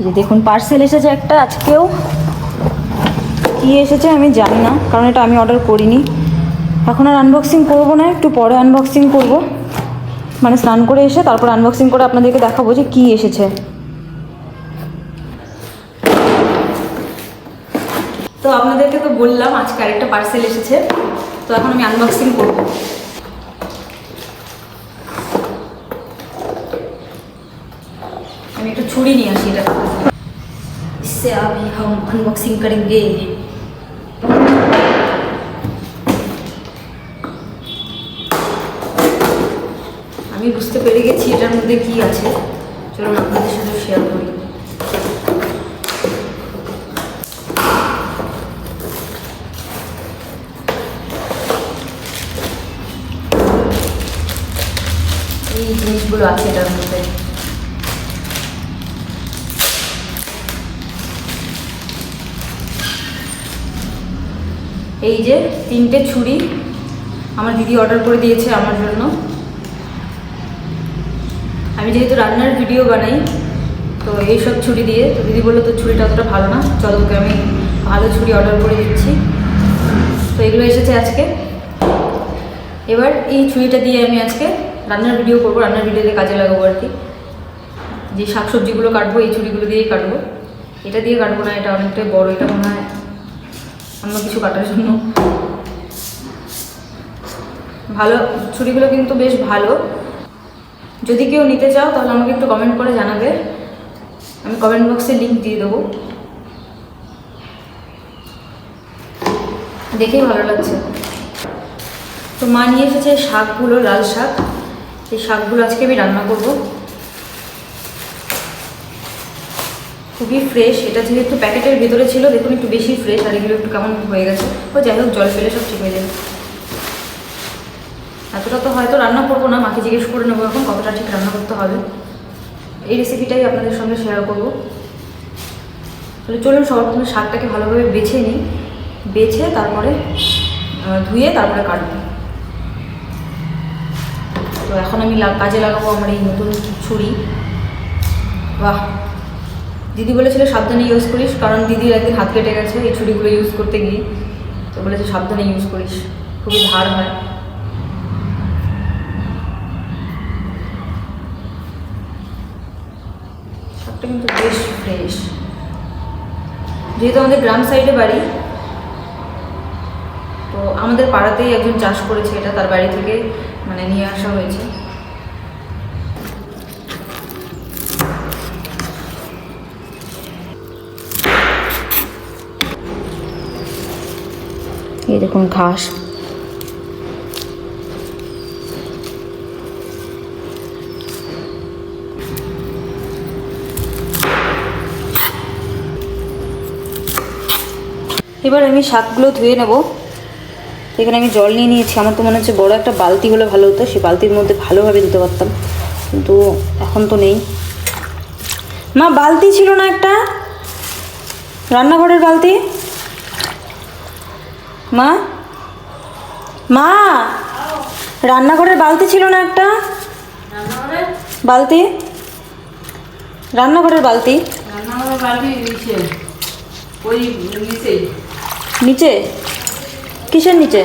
যে দেখুন পার্সেল এসেছে একটা আজকেও। কি এসেছে আমি জানি না, কারণ এটা আমি অর্ডার করিনি। এখন আর আনবক্সিং করবো না, একটু পরে আনবক্সিং করব, মানে স্নান করে এসে তারপর আনবক্সিং করে আপনাদেরকে দেখাবো যে কী এসেছে। তো আপনাদেরকে তো বললাম আজকে আরেকটা পার্সেল এসেছে, তো এখন আমি আনবক্সিং করব। আমি একটু ছুরি নিয়ে আসি, এটা इससे अभी हम अनबॉक्सिंग करेंगे। আমি বুঝতে পেরে গেছি এটার মধ্যে কি আছে, চলুন আপনাদের সাথে শেয়ার করি। এই জিনিসগুলো আছে এটার মধ্যে। এই যে 3টে ছুরি আমার দিদি অর্ডার করে দিয়েছে আমার জন্য। আমি যেহেতু রান্নার ভিডিও বানাই তো এইসব ছুরি দিয়ে, তো দিদি বললো তো ছুরিটা অতটা ভালো না, চলো তোকে আমি ভালো ছুরি অর্ডার করে দিচ্ছি। তো এগুলো এসেছে আজকে। এবার এই ছুরিটা দিয়ে আমি আজকে রান্নার ভিডিও করবো, রান্নার ভিডিওতে কাজে লাগাবো আর কি। যে শাকসবজিগুলো কাটবো এই ছুরিগুলো দিয়েই কাটবো, এটা দিয়ে কাটবো না, এটা অনেকটাই বড়, এটা মনে হয় অন্য কিছু কাটার জন্য। ভালো ছুরিগুলো কিন্তু বেশ ভালো, যদি কেউ নিতে চাও তাহলে আমাকে একটু কমেন্ট করে জানাবে, আমি কমেন্ট বক্সে লিঙ্ক দিয়ে দেবো। দেখেই ভালো লাগছে। তো মা নিয়ে এসেছে শাকগুলো, লাল শাক। এই শাকগুলো আজকে আমি রান্না করব, খুবই ফ্রেশ। এটা যেহেতু প্যাকেটের ভেতরে ছিল দেখুন একটু বেশি ফ্রেশ, আর এগুলো একটু কেমন হয়ে গেছে। ও যাই হোক, জল ফেলে সব ঠিক হয়ে যাবে। এতটা তো হয়তো রান্না করবো না, মাকে জিজ্ঞেস করে নেবো এখন কতটা ঠিক রান্না করতে হবে। এই রেসিপিটাই আপনাদের সঙ্গে শেয়ার করবো। তাহলে চলুন সবার প্রথমে শাকটাকে ভালোভাবে বেছে নিই, বেছে তারপরে ধুয়ে তারপরে কাটবো। তো এখন আমি কাজে লাগাবো আমার এই নতুন ছুরি। বাহ, দিদি বলেছিল সাবধানে ইউজ করিস, কারণ দিদির একদিন হাত কেটে গেছে এই ছুরিগুলো ইউজ করতে গিয়ে। তো বলেছে সাবধানে ইউজ করিস, খুবই ধার হয়। শাকটা কিন্তু বেশ ফ্রেশ, যেহেতু আমাদের গ্রাম সাইডে বাড়ি, তো আমাদের পাড়াতেই একজন চাষ করেছে এটা, তার বাড়ি থেকে মানে নিয়ে আসা হয়েছে। এই দেখুন ঘাস। এবার আমি শাকগুলো ধুয়ে নেব। এখানে আমি জল নিয়ে নিয়েছি, আমার তো মনে হচ্ছে বড় একটা বালতি হলে ভালো হতো, সেই বালতির মধ্যে ভালোভাবে দিতে পারতাম, কিন্তু এখন তো নেই। মা বালতি ছিল না একটা, রান্নাঘরের বালতি? মা মা রান্নাঘরের বালতি ছিল না একটা? বালতি, রান্নাঘরের বালতি। নিচে? কিসের নিচে?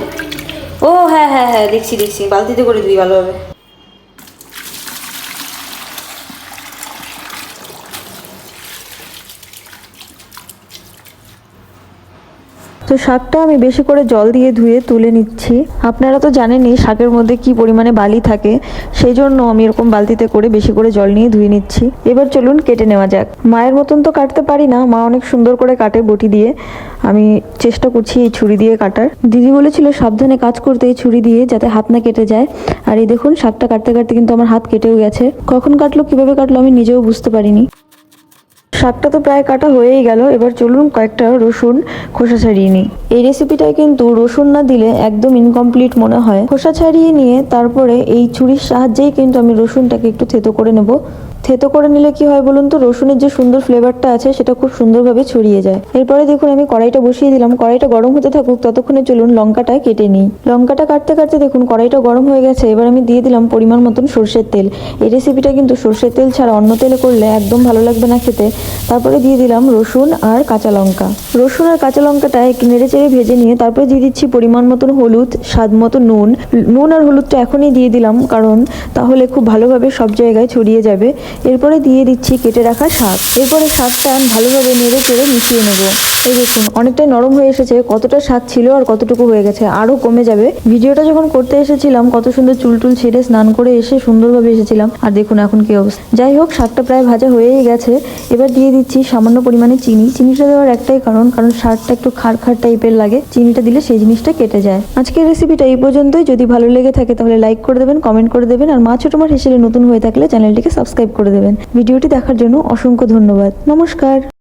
ও হ্যাঁ হ্যাঁ হ্যাঁ, দেখছি দেখছি, বালতিতে করে দিই ভালোভাবে। তো শাকটা আমি বেশি করে জল দিয়ে ধুয়ে তুলে নিচ্ছি। আপনারা তো জানেনই শাকের মধ্যে কি পরিমাণে বালি থাকে, সেই জন্য আমি এরকম বালতিতে করে বেশি করে জল নিয়ে ধুয়ে নিচ্ছি। এবার চলুন কেটে নেওয়া যাক। মায়ের মতন তো কাটতে পারি না, মা অনেক সুন্দর করে কাটে বটি দিয়ে, আমি চেষ্টা করছি এই ছুরি দিয়ে কাটার। দিদি বলেছিল সাবধানে কাজ করতে এই ছুরি দিয়ে, যাতে হাত না কেটে যায়। আর এই দেখুন শাকটা কাটতে কাটতে কিন্তু আমার হাত কেটেও গেছে। কখন কাটলো, কিভাবে কাটলো আমি নিজেও বুঝতে পারিনি। শাকটা তো প্রায় কাটা হয়েই গেল। এবার চলুন কয়েকটা রসুন খোসা ছাড়িয়ে নিই। এই রেসিপিটায় কিন্তু রসুন না দিলে একদম ইনকমপ্লিট মনে হয়। খোসা ছাড়িয়ে নিয়ে তারপরে এই ছুরির সাহায্যেই কিন্তু আমি রসুনটাকে একটু থেতো করে নেব। থেতো করে নিলে কি হয় বলুন তো, রসুনের যে সুন্দর ফ্লেভারটা আছে সেটা খুব সুন্দরভাবে ছড়িয়ে যায়। এরপরে দেখুন আমি কড়াইটা বসিয়ে দিলাম, কড়াইটা গরম হতে থাকুক, ততক্ষণে চলুন লঙ্কাটা কেটে নিই। লঙ্কাটা কাটতে কাটতে দেখুন কড়াইটা গরম হয়ে গেছে। এবার আমি দিয়ে দিলাম পরিমাণ মতন সর্ষের তেল। এই রেসিপিটা কিন্তু সর্ষের তেল ছাড়া অন্য তেলে করলে একদম ভালো লাগবে না খেতে। তারপরে দিয়ে দিলাম রসুন আর কাঁচা লঙ্কা। রসুন আর কাঁচা লঙ্কাটা একটু নেড়ে চেড়ে ভেজে নিয়ে তারপরে দিয়ে দিচ্ছি পরিমাণ মতন হলুদ, স্বাদ মতো নুন। নুন আর হলুদটা এখনই দিয়ে দিলাম, কারণ তাহলে খুব ভালোভাবে সব জায়গায় ছড়িয়ে যাবে। এরপরে দিয়ে দিচ্ছি কেটে রাখা শাক। এরপরে শাকটা ভালোভাবে নেড়ে চেড়ে মিশিয়ে নেব। এই দেখুন অনেকটাই নরম হয়ে এসেছে, কতটা শাক ছিল আর কতটুকু হয়ে গেছে, আরও কমে যাবে। ভিডিওটা যখন করতে এসেছিলাম কত সুন্দর চুলটুল ছেড়ে স্নান করে এসে সুন্দরভাবে এসেছিলাম, আর দেখুন এখন কি অবস্থা। যাই হোক, শাকটা প্রায় ভাজা হয়েই গেছে। এবার দিয়ে দিচ্ছি সামান্য পরিমাণে চিনি। চিনিটা দেওয়ার একটাই কারণ শাকটা একটু খাড় খাড় টাইপের লাগে, চিনিটা দিলে সেই জিনিসটা কেটে যায়। আজকের রেসিপিটা এই পর্যন্তই। যদি ভালো লেগে থাকে তাহলে লাইক করে দেবেন, কমেন্ট করে দেবেন, আর মা ছোট মার হেসেলে নতুন হয়ে থাকলে চ্যানেলটিকে সাবস্ক্রাইব করে দেবেন। ভিডিওটি দেখার জন্য অসংখ্য ধন্যবাদ। নমস্কার।